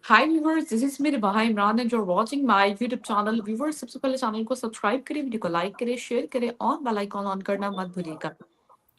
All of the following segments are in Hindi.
हाय व्यूवर्स, दिस इज मेरे भाई Imran and you are watching my YouTube channel. Viewers, सबसे पहले चैनल को सब्सक्राइब करें, वीडियो को लाइक करें, शेयर करें और बेल आइकॉन ऑन करना मत भूलिएगा।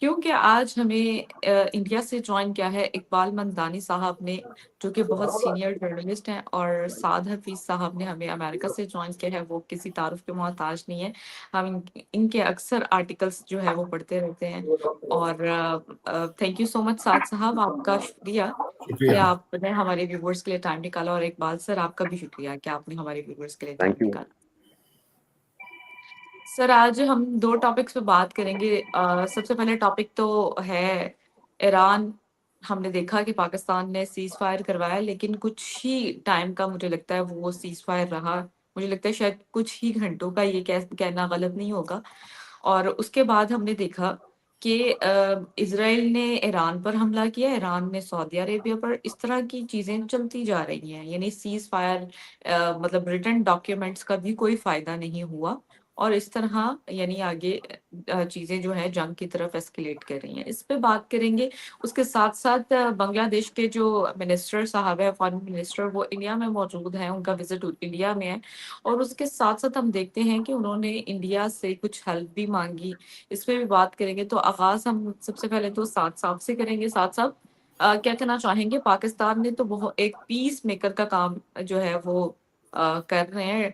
क्योंकि आज हमें इंडिया से ज्वाइन किया है इकबाल मंदानी साहब ने, जो कि बहुत सीनियर जर्नलिस्ट हैं, और साद हफीज साहब ने हमें अमेरिका से ज्वाइन किया है। वो किसी तारुफ के मोहताज नहीं है। हम इनके अक्सर आर्टिकल्स जो है वो पढ़ते रहते हैं। और थैंक यू सो मच साद साहब, आपका शुक्रिया कि शुक्रिया। आपने हमारे व्यूवर्स के लिए टाइम निकाला। और इकबाल सर, आपका भी शुक्रिया कि आपने हमारे व्यूवर्स के लिए टाइम थैंक यू। निकाला। सर, आज हम दो टॉपिक्स पे बात करेंगे। सबसे पहले टॉपिक तो है ईरान। हमने देखा कि पाकिस्तान ने सीज फायर करवाया, लेकिन कुछ ही टाइम का मुझे लगता है वो सीज फायर रहा। मुझे लगता है शायद कुछ ही घंटों का, ये कहना गलत नहीं होगा। और उसके बाद हमने देखा कि इसराइल ने ईरान पर हमला किया, ईरान ने सऊदी अरेबिया पर। इस तरह की चीजें चलती जा रही हैं, यानी सीज फायर मतलब रिटन डॉक्यूमेंट्स का भी कोई फायदा नहीं हुआ। और इस तरह यानी आगे चीजें जो है जंग की तरफ एस्केलेट कर रही हैं। इस पे बात करेंगे। उसके साथ साथ बांग्लादेश के जो मिनिस्टर साहब है, फॉरेन मिनिस्टर, वो इंडिया में मौजूद हैं, उनका विजिट इंडिया में है। और उसके साथ साथ हम देखते हैं कि उन्होंने इंडिया से कुछ हेल्प भी मांगी। इस पे भी बात करेंगे। तो आगाज हम सबसे पहले तो साथ साहब से करेंगे। साथ साहब, क्या कहना चाहेंगे? पाकिस्तान ने तो बहुत एक पीस मेकर का काम जो है वो कर रहे हैं।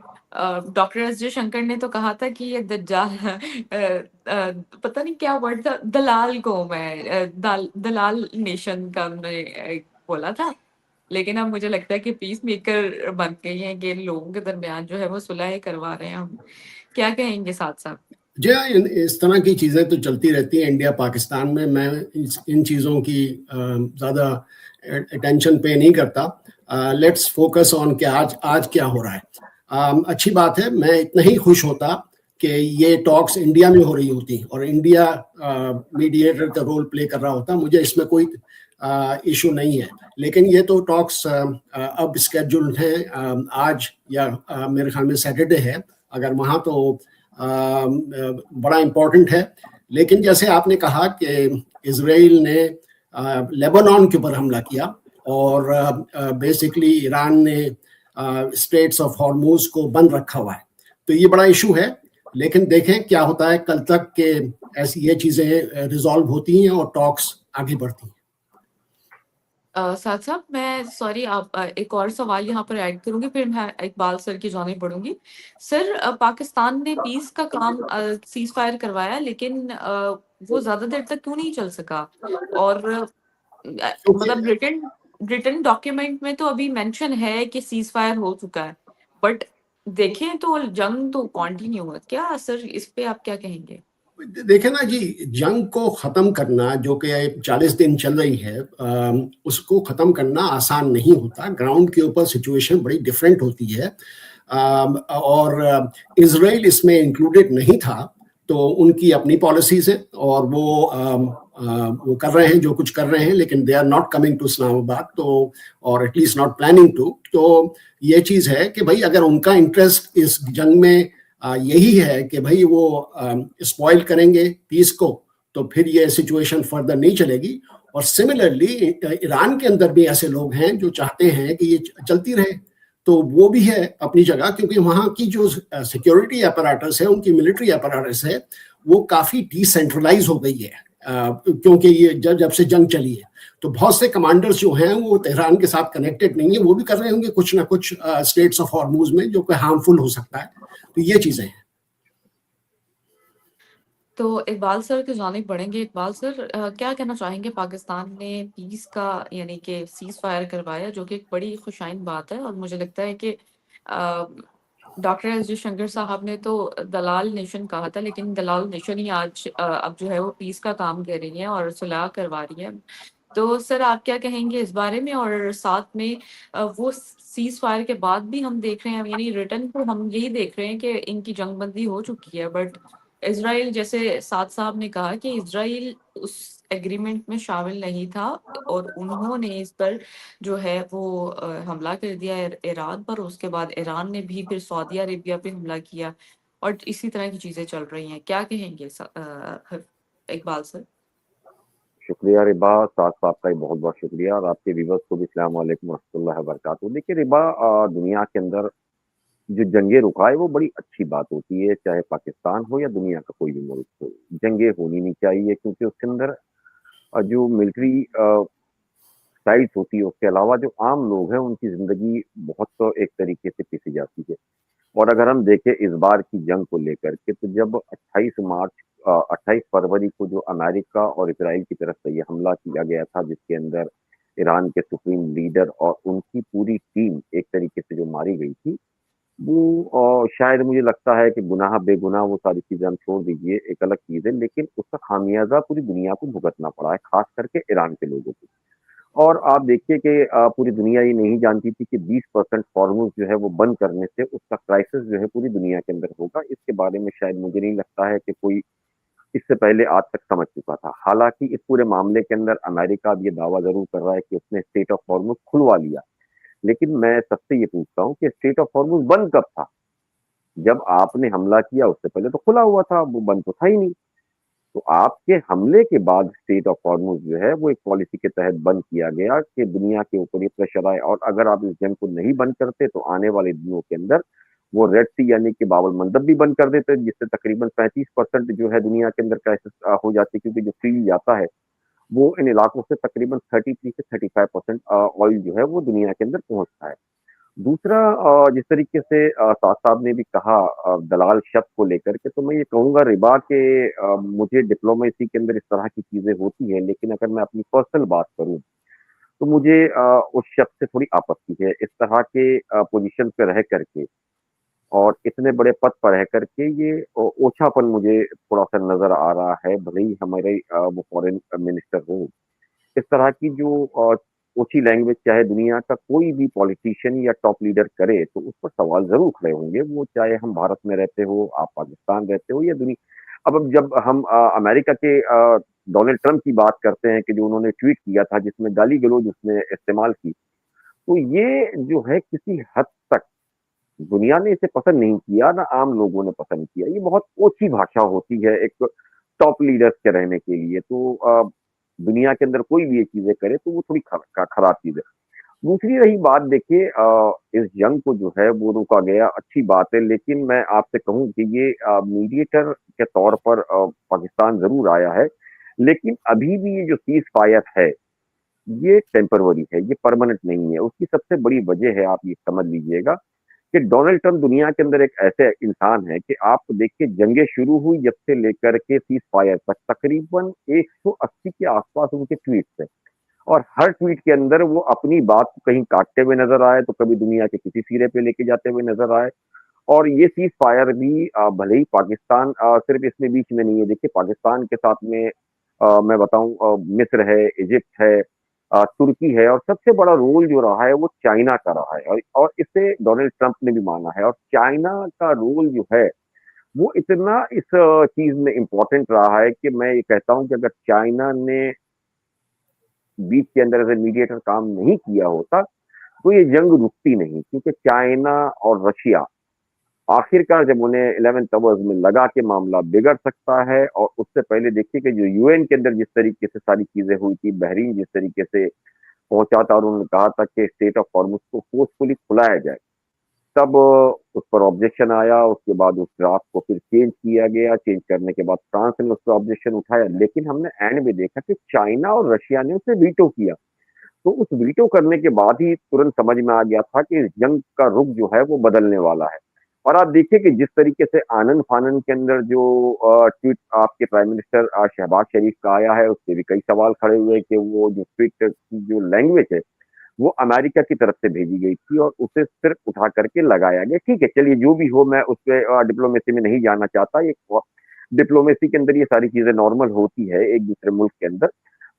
डॉक्टर एस जयशंकर ने तो कहा था कि ये दज्जाल पता नहीं क्या वर्ड था, दलाल कौम है, दलाल नेशन का उन्होंने बोला था। लेकिन अब मुझे लगता है कि पीस मेकर बन गई हैं, कि लोगों के दरमियान जो है वो सुलह करवा रहे हैं। हम क्या कहेंगे साथ साथ? जी हाँ, इस तरह की चीज़ें तो चलती रहती हैं इंडिया पाकिस्तान में। मैं इन चीज़ों की ज़्यादा अटेंशन पे नहीं करता। लेट्स फोकस ऑन कि आज आज क्या हो रहा है। अच्छी बात है, मैं इतना ही खुश होता कि ये टॉक्स इंडिया में हो रही होती और इंडिया मीडिएटर का रोल प्ले कर रहा होता। मुझे इसमें कोई इशू नहीं है। लेकिन ये तो टॉक्स अब स्केड्यूल्ड हैं, आज या मेरे ख्याल में सैटरडे है। अगर वहाँ तो बड़ा इम्पोर्टेंट है। लेकिन जैसे आपने कहा कि इसराइल ने लेबनान के ऊपर हमला किया और बेसिकली ईरान ने स्ट्रेट्स ऑफ हॉर्मूज को बंद रखा हुआ है, तो ये बड़ा इशू है। लेकिन देखें क्या होता है, कल तक के ऐसी ये चीज़ें रिजॉल्व होती हैं और टॉक्स आगे बढ़ती हैं। साथ साथ मैं सॉरी, आप एक और सवाल यहाँ पर ऐड करूंगी, फिर मैं इकबाल सर की जाने बढ़ूंगी। सर, पाकिस्तान ने पीस का काम सीज फायर करवाया, लेकिन वो ज्यादा देर तक क्यों नहीं चल सका? और क्योंकि मतलब रिटन रिटन डॉक्यूमेंट में तो अभी मेंशन है कि सीज फायर हो चुका है, बट देखें तो जंग तो कंटिन्यू है। क्या सर, इस पे आप क्या कहेंगे? देखे ना जी, जंग को ख़त्म करना जो कि 40 दिन चल रही है, उसको ख़त्म करना आसान नहीं होता। ग्राउंड के ऊपर सिचुएशन बड़ी डिफरेंट होती है। और इसराइल इसमें इंक्लूडेड नहीं था, तो उनकी अपनी पॉलिसीज है और वो कर रहे हैं जो कुछ कर रहे हैं, लेकिन they are not coming to Islamabad, तो और एटलीस्ट नॉट प्लानिंग टू। तो ये चीज़ है कि भाई अगर उनका इंटरेस्ट इस जंग में यही है कि भाई वो स्पॉइल करेंगे पीस को, तो फिर ये सिचुएशन फर्दर नहीं चलेगी। और सिमिलरली ईरान के अंदर भी ऐसे लोग हैं जो चाहते हैं कि ये चलती रहे, तो वो भी है अपनी जगह, क्योंकि वहाँ की जो सिक्योरिटी अपराटस है, उनकी मिलिट्री अपराटस है, वो काफ़ी डिसेंट्रलाइज हो गई है। क्योंकि ये जब जब से जंग चली है, तो बहुत से कमांडर्स जो हैं वो तेहरान के साथ कनेक्टेड नहीं है। वो भी कर रहे होंगे कुछ ना कुछ स्टेट्स ऑफ हॉर्मूज में, जो कि हार्मफुल हो सकता है। तो ये चीज़ें हैं। तो इकबाल सर की जानिब बढ़ेंगे। इकबाल सर, क्या कहना चाहेंगे? पाकिस्तान ने पीस का यानी कि सीज फायर करवाया, जो कि एक बड़ी खुशाइन बात है। और मुझे लगता है कि डॉक्टर एस जयशंकर साहब ने तो दलाल नेशन कहा था, लेकिन दलाल नेशन ही आज अब जो है वो पीस का काम कर रही है और सुलह करवा रही है। तो सर, आप क्या कहेंगे इस बारे में? और साथ में वो सीज फायर के बाद भी हम देख रहे हैं, यानी रिटर्न को हम यही देख रहे हैं कि इनकी जंगबंदी हो चुकी है, बट इसराइल, जैसे साद साहब ने कहा कि इसराइल उस एग्रीमेंट में शामिल नहीं था, और उन्होंने इस पर जो है वो हमला कर दिया ईरान पर। उसके बाद ईरान ने भी फिर सऊदी अरेबिया पे हमला किया, और इसी तरह की चीजें चल रही हैं। क्या कहेंगे इकबाल सर? शुक्रिया रिबा, साथ साथ का बहुत बहुत शुक्रिया, और आपके व्यूवर्स को भी अस्सलाम वालेकुम वरहमतुल्लाहि वबरकातुहू। देखिए रिबा, दुनिया के अंदर जो जंगे रुका है वो बड़ी अच्छी बात होती है, चाहे पाकिस्तान हो या दुनिया का कोई भी मुल्क हो। जंगे होनी नहीं चाहिए, क्योंकि उसके अंदर जो मिलिट्री साइट्स होती है, उसके अलावा जो आम लोग हैं उनकी जिंदगी बहुत तो एक तरीके से पिसी जाती है। और अगर हम देखें इस बार की जंग को लेकर के, तो जब 28 फरवरी को जो अमेरिका और इसराइल की तरफ से ये हमला किया गया था, जिसके अंदर ईरान के सुप्रीम लीडर और उनकी पूरी टीम एक तरीके से जो मारी गई थी, वो शायद मुझे लगता है कि गुनाह बेगुनाह वो सारी चीजें हम छोड़ दीजिए, एक अलग चीज है, लेकिन उसका खामियाजा पूरी दुनिया को भुगतना पड़ा है, खास करके ईरान के लोगों को। और आप देखिए कि पूरी दुनिया ये नहीं जानती थी कि 20% फॉर्मूज जो है वो बंद करने से उसका क्राइसिस जो है पूरी दुनिया के अंदर होगा। इसके बारे में शायद मुझे नहीं लगता है कि कोई इससे पहले आज तक समझ चुका था। हालांकि इस पूरे मामले के अंदर अमेरिका अब ये दावा जरूर कर रहा है कि उसने स्टेट ऑफ फॉर्मूज खुलवा लिया, लेकिन मैं सबसे ये पूछता हूँ कि स्टेट ऑफ फॉर्मूज बंद कब था? जब आपने हमला किया उससे पहले तो खुला हुआ था, वो बंद तो था ही नहीं। तो आपके हमले के बाद स्टेट ऑफ हॉर्मुज जो है वो एक पॉलिसी के तहत बंद किया गया कि दुनिया के ऊपर ये प्रेशर आए, और अगर आप इस जंग को नहीं बंद करते तो आने वाले दिनों के अंदर वो रेड सी यानी कि बाबल मंदब भी बंद कर देते, जिससे तकरीबन 35% जो है दुनिया के अंदर क्राइसिस हो जाती है, क्योंकि जो फ्यूल जाता है वो इन इलाकों से तकरीबन 33 से 35% ऑयल जो है वो दुनिया के अंदर पहुंचता है। दूसरा, जिस तरीके से साथ साहब ने भी कहा दलाल शब्द को लेकर के, तो मैं ये कहूँगा रिबा के मुझे डिप्लोमेसी के अंदर इस तरह की चीज़ें होती हैं, लेकिन अगर मैं अपनी पर्सनल बात करूँ, तो मुझे उस शब्द से थोड़ी आपत्ति है। इस तरह के पोज़ीशन पे रह कर के और इतने बड़े पद पर रह कर के ये ओछापन मुझे थोड़ा-सा नज़र आ रहा है, भले ही हमारे वो फ़ॉरेन मिनिस्टर हों। इस तरह की जो ओछी लैंग्वेज चाहे दुनिया का कोई भी पॉलिटिशियन या टॉप लीडर करे, तो उस पर सवाल ज़रूर खड़े होंगे। वो चाहे हम भारत में रहते हो, आप पाकिस्तान रहते हो या अब जब हम अमेरिका के डोनाल्ड ट्रम्प की बात करते हैं कि जो उन्होंने ट्वीट किया था जिसमें गाली-गलौज उसने इस्तेमाल की, तो ये जो है किसी हद तक दुनिया ने इसे पसंद नहीं किया, ना आम लोगों ने पसंद किया। ये बहुत ओछी भाषा होती है एक टॉप लीडर्स के रहने के लिए। तो दुनिया के अंदर कोई भी ये चीज़ें करे तो वो थोड़ी खराब चीज़ है। दूसरी रही बात, देखिए इस जंग को जो है वो रोका गया, अच्छी बात है, लेकिन मैं आपसे कहूँ कि ये मीडिएटर के तौर पर पाकिस्तान ज़रूर आया है, लेकिन अभी भी ये जो सीज़ फायर है, ये टेम्पररी है, ये परमानेंट नहीं है। उसकी सबसे बड़ी वजह है, आप ये समझ लीजिएगा कि डोनाल्ड ट्रंप दुनिया के अंदर एक ऐसे इंसान है कि आप देखिए जंगें शुरू हुई जब से लेकर के सीज़ फायर तक तकरीबन 180 के आसपास उनके ट्वीट्स हैं, और हर ट्वीट के अंदर वो अपनी बात को कहीं काटते हुए नज़र आए, तो कभी दुनिया के किसी सिरे पे लेके जाते हुए नज़र आए। और ये सीज़ फायर भी भले ही पाकिस्तान सिर्फ़ इसमें बीच में नहीं है, देखिए पाकिस्तान के साथ में मैं बताऊँ मिस्र है, इजिप्ट है, तुर्की है, और सबसे बड़ा रोल जो रहा है वो चाइना का रहा है, और इसे डोनाल्ड ट्रंप ने भी माना है, और चाइना का रोल जो है वो इतना इस चीज़ में इम्पोर्टेंट रहा है कि मैं ये कहता हूँ कि अगर चाइना ने बीच के अंदर एज़ ए मीडिएटर काम नहीं किया होता, तो ये जंग रुकती नहीं, क्योंकि चाइना और रशिया आखिरकार जब उन्हें 11th आवर्स में लगा के मामला बिगड़ सकता है, और उससे पहले देखिए कि जो यूएन के अंदर जिस तरीके से सारी चीज़ें हुई थी, बहरीन जिस तरीके से पहुँचा था और उन्होंने कहा था कि स्टेट ऑफ हॉर्मुज़ को फोर्सफुली खुलाया जाए। तब उस पर ऑब्जेक्शन आया, उसके बाद उस ड्राफ्ट को फिर चेंज किया गया, चेंज करने के बाद फ्रांस ने उस पे ऑब्जेक्शन उठाया, लेकिन हमने एंड में देखा कि चाइना और रशिया ने उसे वीटो किया। तो उस वीटो करने के बाद ही तुरंत समझ में आ गया था कि इस जंग का रुख जो है वो बदलने वाला है। और आप देखिए कि जिस तरीके से आनन-फानन के अंदर जो ट्वीट आपके प्राइम मिनिस्टर शहबाज शरीफ का आया है, उसपे भी कई सवाल खड़े हुए कि वो जो ट्वीट की जो लैंग्वेज है, वो अमेरिका की तरफ से भेजी गई थी और उसे सिर्फ उठा करके लगाया गया। ठीक है, चलिए जो भी हो, मैं उसपे डिप्लोमेसी में नहीं जाना चाहता। ये डिप्लोमेसी के अंदर ये सारी चीज़ें नॉर्मल होती है एक दूसरे मुल्क के अंदर।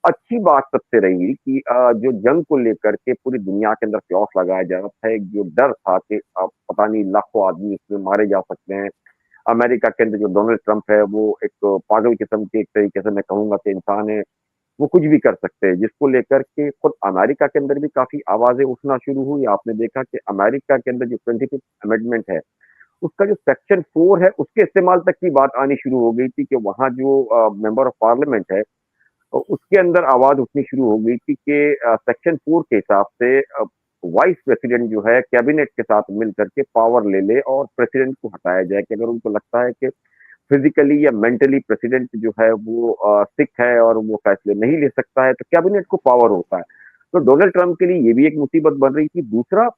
अच्छी बात सबसे रही कि जो जंग को लेकर के पूरी दुनिया के अंदर क्लॉथ लगाया जा रहा था, एक जो डर था कि पता नहीं लाखों आदमी इसमें मारे जा सकते हैं। अमेरिका के अंदर जो डोनाल्ड ट्रंप है वो एक पागल किस्म के एक तरीके से मैं कहूँगा कि इंसान है, वो कुछ भी कर सकते हैं, जिसको लेकर के खुद अमेरिका के अंदर भी काफ़ी आवाज़ें उठना शुरू हुई। आपने देखा कि अमेरिका के अंदर जो 25th अमेंडमेंट है, उसका जो सेक्शन 4 है, उसके इस्तेमाल तक की बात आनी शुरू हो गई थी कि वहाँ जो मेंबर ऑफ पार्लियामेंट है, और उसके अंदर आवाज उठनी शुरू हो गई थी कि सेक्शन 4 के हिसाब से वाइस प्रेसिडेंट जो है कैबिनेट के साथ मिल करके पावर ले ले और प्रेसिडेंट को हटाया जाए, कि अगर उनको लगता है कि फिजिकली या मेंटली प्रेसिडेंट जो है वो सिक है और वो फैसले नहीं ले सकता है, तो कैबिनेट को पावर होता है। तो डोनाल्ड ट्रंप के लिए ये भी एक मुसीबत बन रही थी। दूसरा,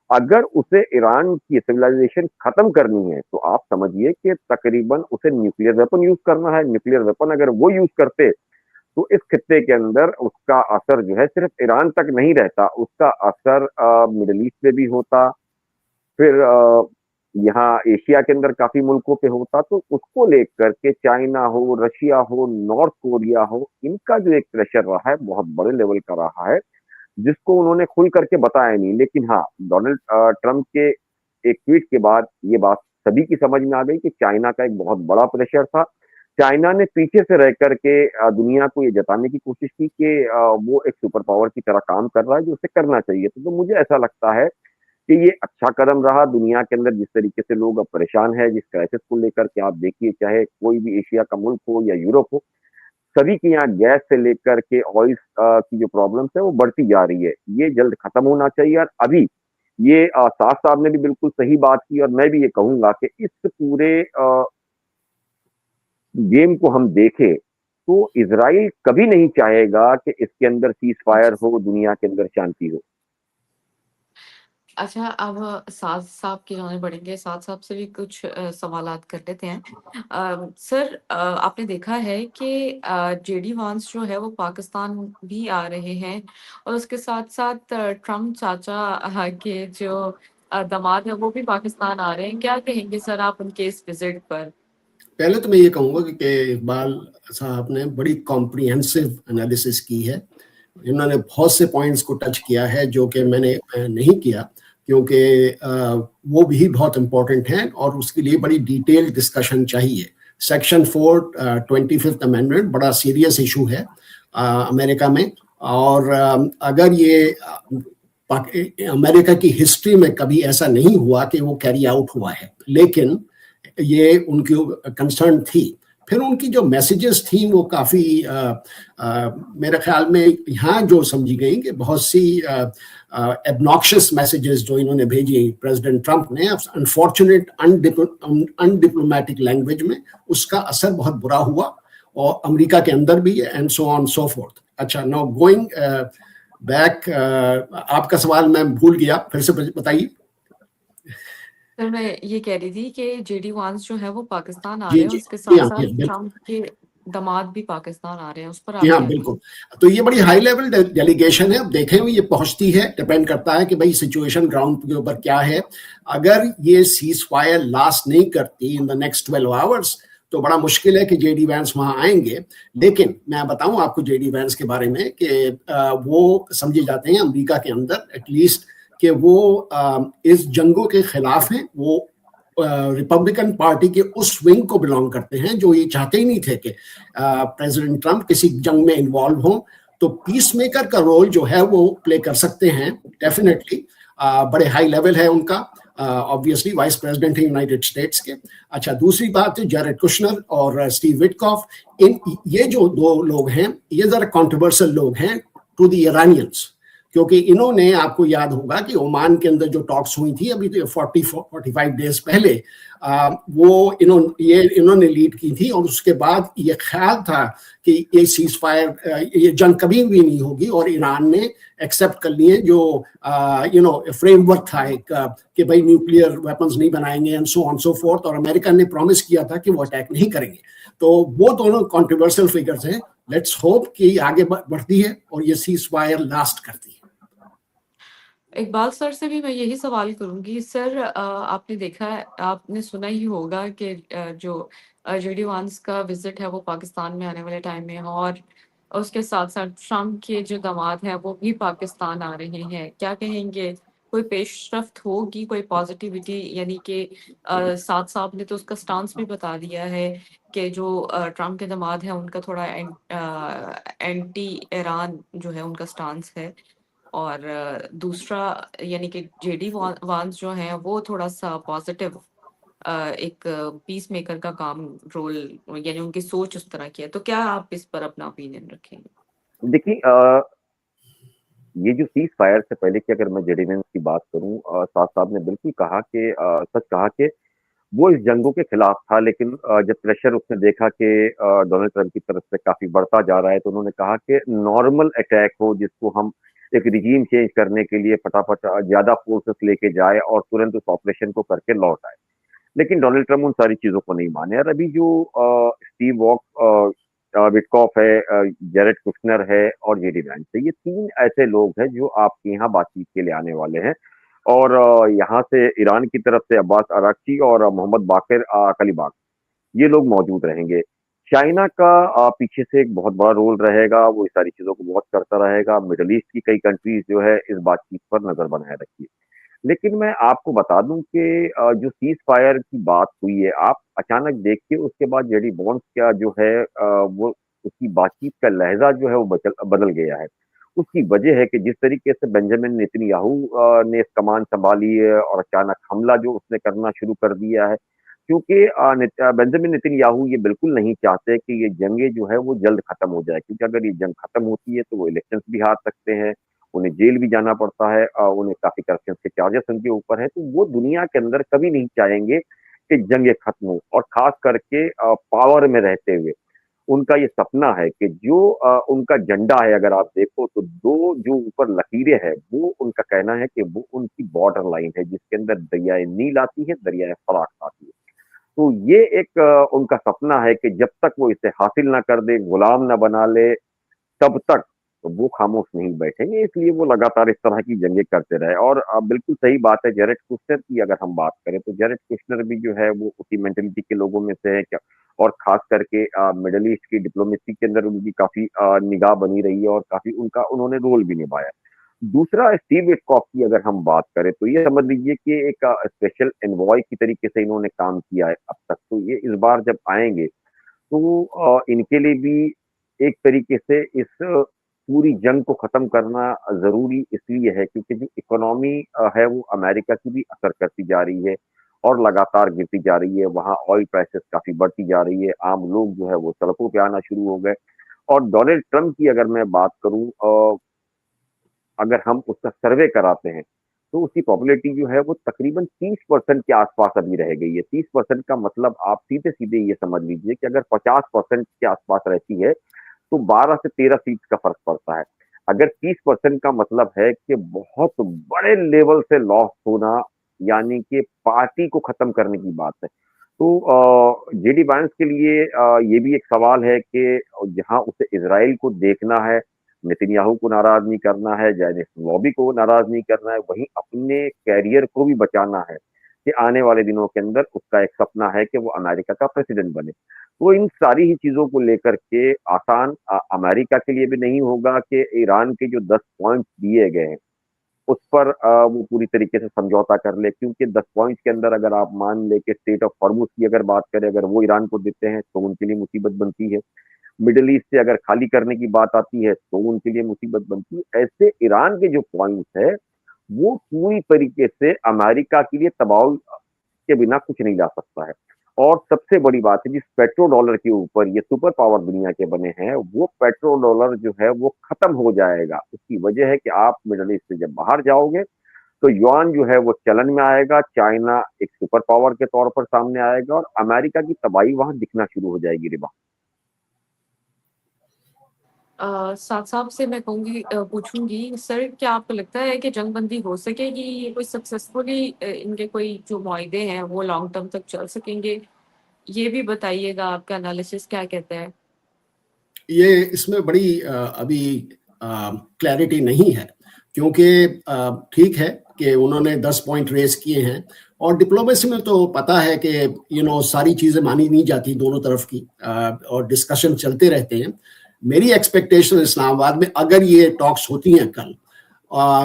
अगर उसे ईरान की सिविलाइजेशन खत्म करनी है, तो आप समझिए कि तकरीबन उसे न्यूक्लियर वेपन यूज करना है। न्यूक्लियर वेपन अगर वो यूज करते, तो इस खित्ते के अंदर उसका असर जो है सिर्फ ईरान तक नहीं रहता, उसका असर मिडल ईस्ट में भी होता, फिर यहाँ एशिया के अंदर काफी मुल्कों पे होता। तो उसको लेकर के चाइना हो, रशिया हो, नॉर्थ कोरिया हो, इनका जो एक प्रेशर रहा है बहुत बड़े लेवल का रहा है, जिसको उन्होंने खुल करके बताया नहीं। लेकिन हाँ, डोनाल्ड ट्रंप के एक ट्वीट के बाद ये बात सभी की समझ में आ गई कि चाइना का एक बहुत बड़ा प्रेशर था। चाइना ने पीछे से रह करके दुनिया को ये जताने की कोशिश की कि वो एक सुपर पावर की तरह काम कर रहा है, जो उसे करना चाहिए। तो मुझे ऐसा लगता है कि ये अच्छा कदम रहा। दुनिया के अंदर जिस तरीके से लोग अब परेशान है जिस क्राइसिस को लेकर के, आप देखिए चाहे कोई भी एशिया का मुल्क हो या यूरोप हो, सभी के यहाँ गैस से लेकर के ऑयल की जो प्रॉब्लम्स है वो बढ़ती जा रही है। ये जल्द खत्म होना चाहिए। और अभी ये साफ साहब ने भी बिल्कुल सही बात की, और मैं भी ये कहूंगा कि इस पूरे गेम को हम देखें तो इजराइल कभी नहीं चाहेगा कि इसके अंदर सीज फायर हो, दुनिया के अंदर शांति हो। अच्छा, अब साथ साहब की जाने बढ़ेंगे, साथ साहब से भी कुछ सवालात कर लेते हैं। सर, आपने देखा है कि जेडी वांस जो है वो पाकिस्तान भी आ रहे हैं, और उसके साथ-साथ ट्रम्प चाचा के जो दामाद हैं वो भी पाकिस्तान आ रहे हैं। क्या कहेंगे सर आप उनके इस विज़िट पर? पहले तो मैं ये कहूँगा कि इकबाल साहब ने बड़ी कॉम्प्रिहेंसिव एनालिसिस की है। इन्होंने बहुत से पॉइंट्स को टच किया है जो कि मैंने नहीं किया, क्योंकि वो भी बहुत इम्पोर्टेंट हैं और उसके लिए बड़ी डिटेल्ड डिस्कशन चाहिए। सेक्शन 4 25th अमेंडमेंट बड़ा सीरियस इशू है अमेरिका में, और अगर ये अमेरिका की हिस्ट्री में कभी ऐसा नहीं हुआ कि वो कैरी आउट हुआ है, लेकिन ये उनकी कंसर्न थी। फिर उनकी जो मैसेजेस थी वो काफ़ी मेरे ख्याल में यहाँ जो समझी गई कि बहुत सी एबनॉक्शियस मैसेजेस जो इन्होंने भेजी प्रेसिडेंट ट्रंप ने, अनफॉर्चुनेट अनडिप्लोमेटिक लैंग्वेज में, उसका असर बहुत बुरा हुआ और अमेरिका के अंदर भी, and so on so fourth. अच्छा, नाउ गोइंग बैक, आपका सवाल मैं भूल गया, फिर से बताइए। सर, मैं ये कह रही थी कि जेडी वांस जो है वो पाकिस्तान आ जी रहे हैं, जी उसके जी हाँ, साथ-साथ ट्रम्प के दामाद भी पाकिस्तान आ रहे हैं, उस पर जी आप हाँ, क्या बिल्कुल। कहेंगे? तो ये बड़ी हाई लेवल डेलीगेशन है। अब देखें ये पहुंचती है, डिपेंड करता है कि भाई सिचुएशन ग्राउंड के ऊपर क्या है। अगर ये सीज फायर लास्ट नहीं करती इन द नेक्स्ट 12 आवर्स, तो बड़ा मुश्किल है कि जेडी वैंस वहां आएंगे। लेकिन मैं बताऊं आपको जेडी वैंस के बारे में कि वो समझे जाते हैं अमेरिका के अंदर एटलीस्ट कि वो इस जंगों के खिलाफ हैं। वो रिपब्लिकन पार्टी के उस विंग को बिलोंग करते हैं जो ये चाहते ही नहीं थे कि प्रेसिडेंट ट्रंप किसी जंग में इन्वॉल्व हों। तो पीस मेकर का रोल जो है वो प्ले कर सकते हैं डेफिनेटली। बड़े हाई लेवल है उनका, ऑब्वियसली वाइस प्रेसिडेंट है यूनाइटेड स्टेट्स के। अच्छा, दूसरी बात है जेरेड कुशनर और स्टीव विटकॉफ, इन ये जो दो लोग हैं ये जरा कॉन्ट्रोवर्शियल लोग हैं टू द ईरानियंस, क्योंकि इन्होंने, आपको याद होगा कि ओमान के अंदर जो टॉक्स हुई थी अभी 45 डेज पहले, वो इन्होंने लीड की थी, और उसके बाद ये ख्याल था कि ये सीज फायर, ये जंग कभी भी नहीं होगी, और ईरान ने एक्सेप्ट कर लिए जो फ्रेमवर्क था एक, कि भाई न्यूक्लियर वेपन्स नहीं बनाएंगे and so on so fourth, और अमेरिका ने प्रॉमिस किया था कि वो अटैक नहीं करेंगे। तो वो दोनों कॉन्ट्रोवर्शियल फिगर्स हैं। लेट्स होप कि आगे बढ़ती है और ये सीज फायर लास्ट करती है। इकबाल सर से भी मैं यही सवाल करूंगी। सर, आपने देखा है, आपने सुना ही होगा कि जो जेडी वांस का विजिट है वो पाकिस्तान में आने वाले टाइम में है, और उसके साथ साथ ट्रम्प के जो दामाद हैं वो भी पाकिस्तान आ रहे हैं। क्या कहेंगे, कोई पेशरफ्त होगी, कोई पॉजिटिविटी? यानी कि साथ साहब ने तो उसका स्टांस भी बता दिया है कि जो ट्रम्प के दामाद हैं उनका थोड़ा एंटी ईरान जो है उनका स्टांस है, और दूसरा यानी कि जेडी वांस जो हैं वो थोड़ा-सा पॉज़िटिव एक पीस मेकर का काम रोल, यानी उनकी सोच उस तरह की है। तो क्या आप इस पर अपना ओपिनियन रखेंगे? देखिए ये जो सीज फायर से पहले की अगर मैं जेडी वेंस की बात करूं, साद साहब ने बिल्कुल कहा कि सच कहा कि वो इस जंगों के खिलाफ था, लेकिन जब प्रेशर उसने देखा कि डोनाल्ड ट्रंप की तरफ से काफी बढ़ता जा रहा है, तो उन्होंने कहा कि नॉर्मल अटैक हो जिसको हम एक रिजीम चेंज करने के लिए फटाफट ज्यादा फोर्सेस लेके जाए और तुरंत उस ऑपरेशन को करके लौट आए। लेकिन डोनाल्ड ट्रंप उन सारी चीजों को नहीं माने। और अभी जो स्टीव वॉक, विटकॉफ है, जेरेड कुशनर है और जेडी वैंस है, ये तीन ऐसे लोग हैं जो आपके यहाँ बातचीत के लिए आने वाले हैं। और यहाँ से ईरान की तरफ से अब्बास अराक्ची और मोहम्मद बाकिर कलीबाग, ये लोग मौजूद रहेंगे। चाइना का पीछे से एक बहुत बड़ा रोल रहेगा, वो इस सारी चीजों को वॉच करता रहेगा। मिडल ईस्ट की कई कंट्रीज जो है इस बातचीत पर नजर बनाए रखी है। लेकिन मैं आपको बता दूं कि जो सीज फायर की बात हुई है, आप अचानक देखिए उसके बाद जेडी वॉन्स का जो है वो उसकी बातचीत का लहजा जो है वो बदल गया है। उसकी वजह है कि जिस तरीके से बेंजामिन नेतन्याहू ने इस कमान संभाली है और अचानक हमला जो उसने करना शुरू कर दिया है, क्योंकि बेंजामिन नेतन्याहू ये बिल्कुल नहीं चाहते कि ये जंगे जो है वो जल्द खत्म हो जाए, क्योंकि अगर ये जंग खत्म होती है तो वो इलेक्शंस भी हार सकते हैं, उन्हें जेल भी जाना पड़ता है, उन्हें काफी करप्शन के चार्जेस उनके ऊपर है। तो वो दुनिया के अंदर कभी नहीं चाहेंगे कि जंगे खत्म हो, और खास करके पावर में रहते हुए उनका ये सपना है कि जो उनका झंडा है, अगर आप देखो तो दो जो ऊपर लकीरें हैं, वो उनका कहना है कि वो उनकी बॉर्डर लाइन है जिसके अंदर दरियाए नील आती है, दरियाए फरात आती है। तो ये एक उनका सपना है कि जब तक वो इसे हासिल ना कर दे, गुलाम ना बना ले, तब तक तो वो खामोश नहीं बैठेंगे। इसलिए वो लगातार इस तरह की जंगें करते रहे। और बिल्कुल सही बात है, जेरेड कुशनर की अगर हम बात करें तो जेरेड कुशनर भी जो है वो उसी मेंटेलिटी के लोगों में से है क्या, और खास करके मिडल ईस्ट की डिप्लोमेसी के अंदर उनकी काफी निगाह बनी रही है और काफी उनका उन्होंने रोल भी निभाया। दूसरा, स्टीव विटकॉफ की अगर हम बात करें तो ये समझ लीजिए कि एक स्पेशल एनवॉय की तरीके से इन्होंने काम किया है अब तक। तो ये इस बार जब आएंगे तो इनके लिए भी एक तरीके से इस पूरी जंग को खत्म करना जरूरी इसलिए है क्योंकि जो इकोनॉमी है वो अमेरिका की भी असर करती जा रही है और लगातार गिरती जा रही है। वहाँ ऑयल प्राइसेस काफी बढ़ती जा रही है, आम लोग जो है वो सड़कों पे आना शुरू हो गए। और डोनाल्ड ट्रंप की अगर मैं बात करूं, अगर हम उसका सर्वे कराते हैं तो उसकी पॉपुलैरिटी जो है वो तकरीबन 30% के आसपास अभी रह गई है। 30% का मतलब आप सीधे सीधे ये समझ लीजिए कि अगर 50% के आसपास रहती है तो 12 से 13 सीट का फर्क पड़ता है। अगर 30% का मतलब है कि बहुत बड़े लेवल से लॉस होना, यानी कि पार्टी को खत्म करने की बात है। तो जेडी वांस के लिए ये भी एक सवाल है कि जहां उसे इजराइल को देखना है, नेतन्याहू को नाराज नहीं करना है, जायनिस लॉबी को नाराज नहीं करना है, वहीं अपने कैरियर को भी बचाना है कि आने वाले दिनों के अंदर उसका एक सपना है कि वो अमेरिका का प्रेसिडेंट बने। तो इन सारी ही चीजों को लेकर के आसान अमेरिका के लिए भी नहीं होगा कि ईरान के जो 10 पॉइंट दिए गए हैं उस पर वो पूरी तरीके से समझौता कर ले, क्योंकि 10 पॉइंट के अंदर अगर आप मान ले कि स्टेट ऑफ हॉर्मुज की अगर बात करें, अगर वो ईरान को देते हैं तो उनके लिए मुसीबत बनती है। मिडिल ईस्ट से अगर खाली करने की बात आती है तो उनके लिए मुसीबत बनती है। ऐसे ईरान के जो पॉइंट्स है वो पूरी तरीके से अमेरिका के लिए तबाह के बिना कुछ नहीं ला सकता है। और सबसे बड़ी बात है, जिस पेट्रो डॉलर के ऊपर ये सुपर पावर दुनिया के बने हैं, वो पेट्रो डॉलर जो है वो खत्म हो जाएगा। उसकी वजह है कि आप मिडिल ईस्ट से जब बाहर जाओगे तो युआन जो है वो चलन में आएगा, चाइना एक सुपर पावर के तौर पर सामने आएगा और अमेरिका की तबाही वहां दिखना शुरू हो जाएगी। रिबा, साथ साहब से मैं कहूंगी, पूछूंगी सर, क्या आपको लगता है कि जंगबंदी हो सकेगी, ये कोई सक्सेसफुली इनके कोई जो मुआहदे हैं वो लॉन्ग टर्म तक चल सकेंगे? ये भी बताइएगा, आपका एनालिसिस क्या कहता है? ये इसमें बड़ी अभी क्लैरिटी नहीं है, क्योंकि ठीक है कि उन्होंने 10 पॉइंट रेज किए हैं और डिप्लोमेसी में तो पता है कि सारी चीजें मानी नहीं जाती दोनों तरफ की, और डिस्कशन चलते रहते हैं। मेरी एक्सपेक्टेशन इस्लामाबाद में अगर ये टॉक्स होती हैं कल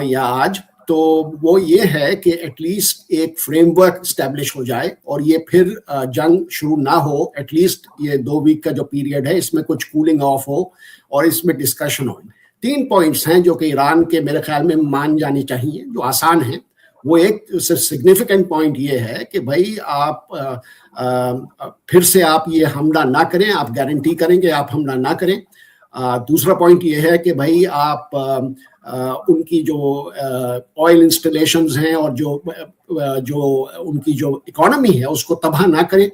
या आज, तो वो ये है कि एटलीस्ट एक फ्रेमवर्क स्टैब्लिश हो जाए और ये फिर जंग शुरू ना हो। एटलीस्ट ये 2 वीक का जो पीरियड है इसमें कुछ कूलिंग ऑफ हो और इसमें डिस्कशन हो। 3 पॉइंट्स हैं जो कि ईरान के मेरे ख्याल में मान जानी चाहिए, जो आसान हैं। वो एक सिग्निफिकेंट पॉइंट ये है कि भाई आप फिर से आप ये हमला ना करें, आप गारंटी करेंगे आप हमला ना करें। दूसरा पॉइंट ये है कि भाई आप उनकी जो ऑयल इंस्टॉलेशंस हैं और जो उनकी जो इकोनॉमी है उसको तबाह ना करें।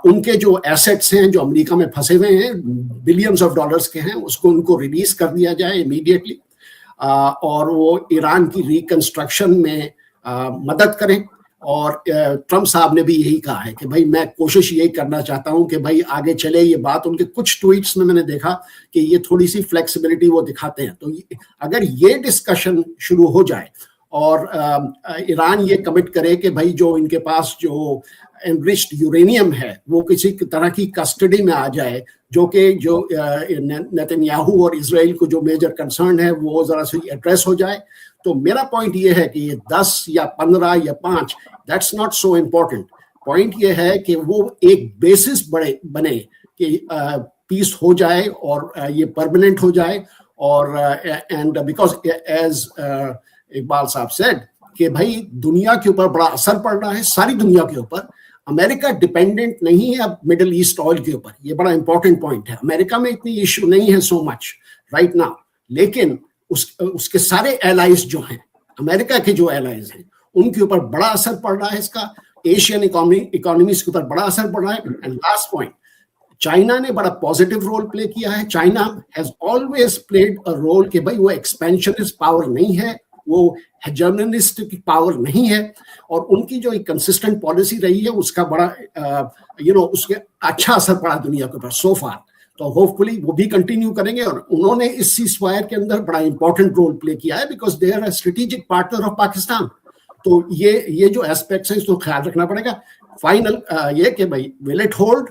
उनके जो एसेट्स हैं जो अमेरिका में फंसे हुए हैं, बिलियंस ऑफ डॉलर्स के हैं, उसको उनको रिलीज कर दिया जाए इमीडिएटली, और वो ईरान की रिकंस्ट्रक्शन में मदद करें। और ट्रम्प साहब ने भी यही कहा है कि भाई मैं कोशिश यही करना चाहता हूं कि भाई आगे चले ये बात। उनके कुछ ट्वीट्स में मैंने देखा कि ये थोड़ी सी फ्लेक्सिबिलिटी वो दिखाते हैं। तो अगर ये डिस्कशन शुरू हो जाए और ईरान ये कमिट करे कि भाई जो इनके पास जो एनरिच्ड यूरेनियम है वो किसी तरह की कस्टडी में आ जाए, जो नेतन्याहू और इजराइल को जो मेजर कंसर्न है वो जरा सी एड्रेस हो जाए, तो मेरा पॉइंट ये है कि ये 10 या 15 या 5 that's not so important. Point ये है कि वो एक बेसिस बने कि पीस हो जाए और ये परमानेंट हो जाए। और एंड बिकॉज एज इकबाल साहब सेड कि भाई दुनिया के ऊपर बड़ा असर पड़ रहा है, सारी दुनिया के ऊपर। अमेरिका डिपेंडेंट नहीं है अब मिडिल ईस्ट ऑयल के ऊपर, ये बड़ा इंपॉर्टेंट पॉइंट है। अमेरिका में इतनी इश्यू नहीं है सो मच राइट नाउ, लेकिन उसके सारे एलाइज जो हैं, अमेरिका के जो एलाइज हैं, उनके ऊपर बड़ा असर पड़ रहा है इसका। एशियन इकोनॉमीज के ऊपर बड़ा असर पड़ रहा है। एंड लास्ट पॉइंट, चाइना ने बड़ा पॉजिटिव रोल प्ले किया है। China has always played a role कि भाई वो एक्सपेंशनिस्ट पावर नहीं है, वो हेजेमनिस्ट की पावर नहीं है, और उनकी जो एक कंसिस्टेंट पॉलिसी रही है उसका बड़ा उसके अच्छा असर पड़ा दुनिया के ऊपर सो फार। तो होपफुली वो भी कंटिन्यू करेंगे। और उन्होंने इस सीज़फायर के अंदर बड़ा इंपॉर्टेंट रोल प्ले किया है because they are a strategic partner of Pakistan. तो ये जो एस्पेक्ट्स हैं इसको ख्याल रखना पड़ेगा। फाइनल ये कि भाई विल इट होल्ड,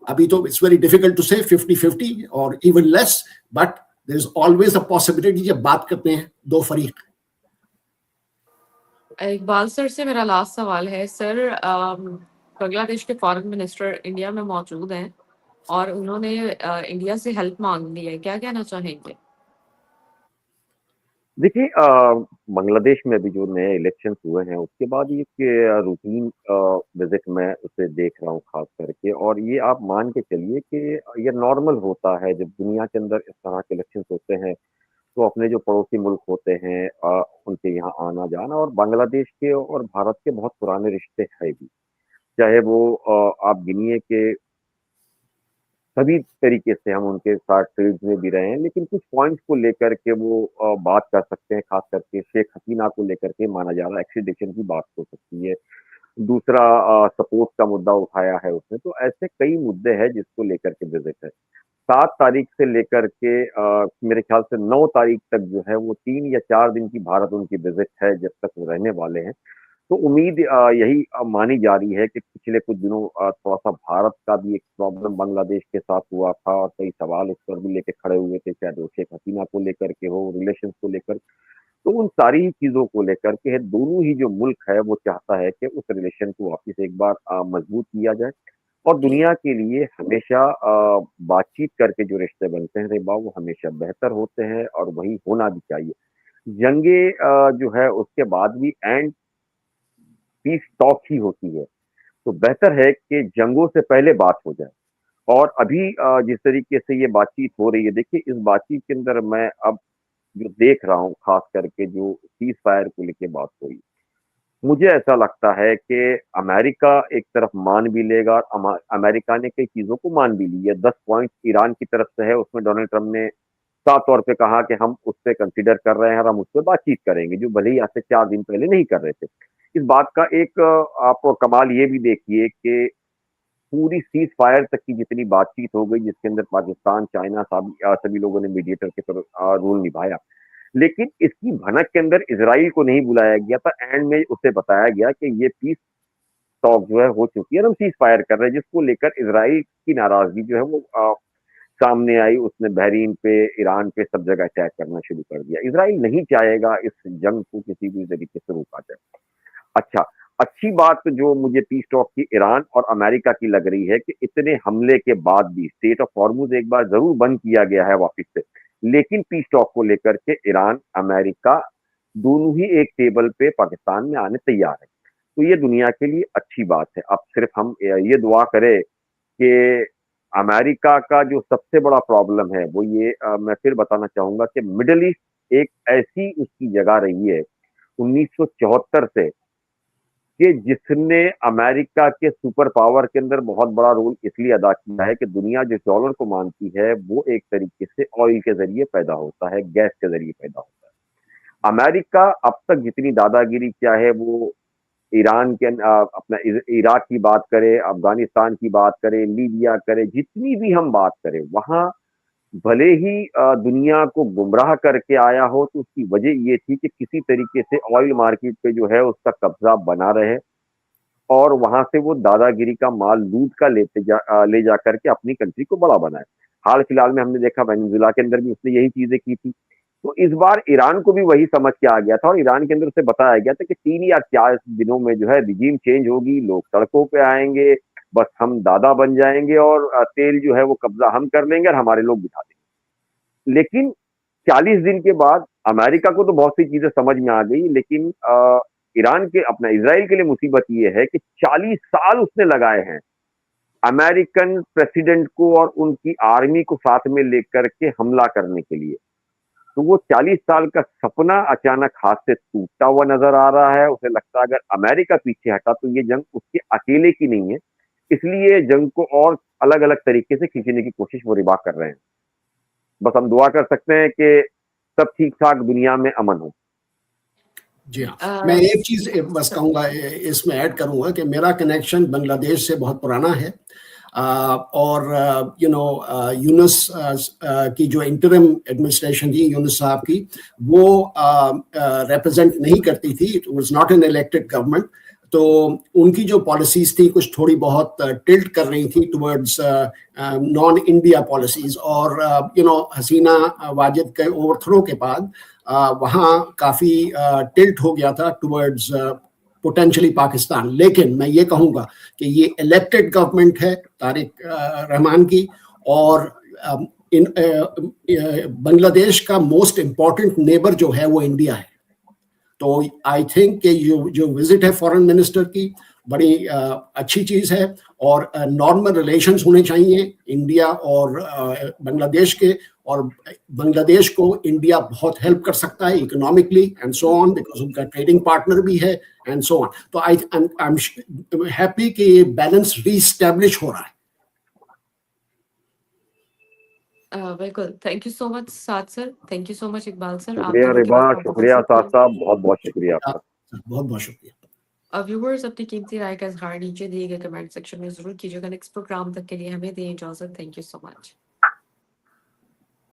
अभी तो इट्स वेरी डिफिकल्ट टू से 50-50 और even less, but there is always a possibility जब बात करते हैं दो फरीक। इकबाल सर से मेरा लास्ट सवाल है। सर, बांग्लादेश के फॉरेन मिनिस्टर इंडिया में मौजूद हैं और उन्होंने इंडिया से हेल्प मांग ली है, क्या कहना चाहेंगे? देखिए, बांग्लादेश में अभी जो नए इलेक्शन हुए हैं उसके बाद ये रूटीन विजिट मैं उसे देख रहा हूँ खास करके, और ये आप मान के चलिए कि ये नॉर्मल होता है जब दुनिया के अंदर इस तरह के इलेक्शन होते हैं। तो अपने जो पड़ोसी मुल्क होते हैं उनके यहाँ आना जाना, और बांग्लादेश के और भारत के बहुत पुराने रिश्ते हैं भी, चाहे वो आप गिनिए कि सभी तरीके से हम उनके साथ ट्रेड में भी रहे हैं, लेकिन कुछ पॉइंट्स को लेकर के वो बात कर सकते हैं। खास करके शेख हसीना को लेकर के माना जा रहा है एक्सीडेशन की बात हो सकती है। दूसरा सपोर्ट का मुद्दा उठाया है उसने। तो ऐसे कई मुद्दे हैं जिसको लेकर के विजिट है। 7 तारीख से लेकर के मेरे ख्याल से 9 तारीख तक जो है वो 3 या 4 दिन की भारत उनकी विजिट है जब तक वो रहने वाले हैं। तो उम्मीद यही मानी जा रही है कि पिछले कुछ दिनों थोड़ा-सा भारत का भी एक प्रॉब्लम बांग्लादेश के साथ हुआ था और कई सवाल उस पर भी लेके खड़े हुए थे, चाहे वो शेख हसीना को लेकर के हो, रिलेशंस को लेकर। तो उन सारी चीज़ों को लेकर के दोनों ही जो मुल्क है वो चाहता है कि उस रिलेशन को वापस एक बार मजबूत किया जाए। और दुनिया के लिए हमेशा बातचीत करके जो रिश्ते बनते हैं रिबा, वो हमेशा बेहतर होते हैं और वही होना भी चाहिए। जंगे जो है उसके बाद भी एंड पीस टॉक ही होती है। तो बेहतर है कि जंगों से पहले बात हो जाए। और अभी जिस तरीके से ये बातचीत हो रही है, देखिए इस बातचीत के अंदर मैं अब जो देख रहा हूँ खास करके जो सीज फायर को लेके बात हुई, मुझे ऐसा लगता है कि अमेरिका एक तरफ मान भी लेगा और अमेरिका ने कई चीजों को मान भी ली है। 10 पॉइंट ईरान की तरफ से है, उसमें डोनाल्ड ट्रंप ने साफ तौर पे कहा कि हम उस पर कंसिडर कर रहे हैं और हम उस पर बातचीत करेंगे, जो भले ही आज से 4 दिन पहले नहीं कर रहे थे। इस बात का एक आप कमाल ये भी देखिए कि पूरी सीज फायर तक की जितनी बातचीत हो गई, जिसके अंदर पाकिस्तान, चाइना सभी लोगों ने मीडिएटर के तरफ रोल निभाया, लेकिन इसकी भनक के अंदर इसराइल को नहीं बुलाया गया था। एंड में उसे बताया गया कि ये पीस टॉक जो है हो चुकी है, हम सीज फायर कर रहे हैं, जिसको लेकर इसराइल की नाराजगी जो है वो सामने आई। उसने बहरीन पे, ईरान पे, सब जगह अटैक करना शुरू कर दिया। इसराइल नहीं चाहेगा इस जंग को किसी भी तरीके से रोका जाए। अच्छा, अच्छी बात जो मुझे पीस टॉक की ईरान और अमेरिका की लग रही है कि इतने हमले के बाद भी स्टेट ऑफ हॉर्मुज एक बार जरूर बंद किया गया है वापस से, लेकिन पीस टॉक को लेकर के ईरान, अमेरिका दोनों ही एक टेबल पे पाकिस्तान में आने तैयार है। तो ये दुनिया के लिए अच्छी बात है। अब सिर्फ हम ये दुआ करें कि अमेरिका का जो सबसे बड़ा प्रॉब्लम है वो ये मैं फिर बताना चाहूंगा कि मिडल ईस्ट एक ऐसी उसकी जगह रही है 1974 से कि जिसने अमेरिका के सुपर पावर के अंदर बहुत बड़ा रोल इसलिए अदा किया है कि दुनिया जिस डॉलर को मानती है वो एक तरीके से ऑयल के जरिए पैदा होता है, गैस के जरिए पैदा होता है। अमेरिका अब तक जितनी दादागिरी क्या है वो ईरान के अपना इराक की बात करें, अफगानिस्तान की बात करें, लीबिया करें, जितनी भी हम बात करें वहां भले ही दुनिया को गुमराह करके आया हो तो उसकी वजह ये थी कि किसी तरीके से ऑयल मार्केट पे जो है उसका कब्जा बना रहे और वहां से वो दादागिरी का माल लूट का ले जा करके अपनी कंट्री को बड़ा बनाए। हाल फिलहाल में हमने देखा वेनेजुएला के अंदर भी उसने यही चीजें की थी। तो इस बार ईरान को भी वही समझ के आ गया था और ईरान के अंदर उसे बताया गया था कि 3 या 4 दिनों में जो है रिजीम चेंज होगी, लोग सड़कों पे आएंगे, बस हम दादा बन जाएंगे और तेल जो है वो कब्जा हम कर लेंगे और हमारे लोग बिठा देंगे। लेकिन 40 दिन के बाद अमेरिका को तो बहुत सी चीजें समझ में आ गई, लेकिन ईरान के अपना इजराइल के लिए मुसीबत ये है कि 40 साल उसने लगाए हैं अमेरिकन प्रेसिडेंट को और उनकी आर्मी को साथ में लेकर के हमला करने के लिए। तो वो 40 साल का सपना अचानक हाथ से टूटता हुआ नजर आ रहा है। उसे लगता है अगर अमेरिका पीछे हटा तो ये जंग उसके अकेले की नहीं है, इसलिए जंग को और अलग अलग तरीके से खींचने की कोशिश वो रिबा कर रहे हैं। बस हम दुआ कर सकते हैं कि सब ठीक ठाक दुनिया में अमन हो। जी हाँ, मैं एक चीज बस कहूंगा, इसमें ऐड करूंगा कि मेरा कनेक्शन बांग्लादेश से बहुत पुराना है और यूनुस की जो इंटरिम एडमिनिस्ट्रेशन थी यूनुस साहब की, वो रिप्रेजेंट नहीं करती थी, it was not an elected government. तो उनकी जो पॉलिसीज थी कुछ थोड़ी बहुत टिल्ट कर रही थी टुवर्ड्स नॉन इंडिया पॉलिसीज और हसीना वाजिद के ओवरथ्रो के बाद वहाँ काफ़ी टिल्ट हो गया था टुवर्ड्स पोटेंशियली पाकिस्तान। लेकिन मैं ये कहूँगा कि ये इलेक्टेड गवर्नमेंट है तारिक रहमान की और बांग्लादेश का मोस्ट इम्पॉर्टेंट नेबर जो है वो इंडिया है। तो आई थिंक कि जो विजिट है फॉरेन मिनिस्टर की बड़ी अच्छी चीज़ है और नॉर्मल रिलेशंस होने चाहिए इंडिया और बांग्लादेश के, और बांग्लादेश को इंडिया बहुत हेल्प कर सकता है economically and so on, because उनका ट्रेडिंग पार्टनर भी है एंड सो ऑन। तो आई एम हैप्पी कि ये बैलेंस रीस्टैब्लिश हो रहा है। बिल्कुल, thank you so much Saad sir, thank you so much Iqbal sir. शुक्रिया रिबा, शुक्रिया साद साहब, बहुत बहुत शुक्रिया आपका, बहुत बहुत शुक्रिया। व्यूअर्स अपनी कीमती राय का इजहार नीचे दिए गए कमेंट सेक्शन में जरूर कीजिएगा। नेक्स्ट प्रोग्राम तक के लिए हमें दें इजाजत। Thank you so much.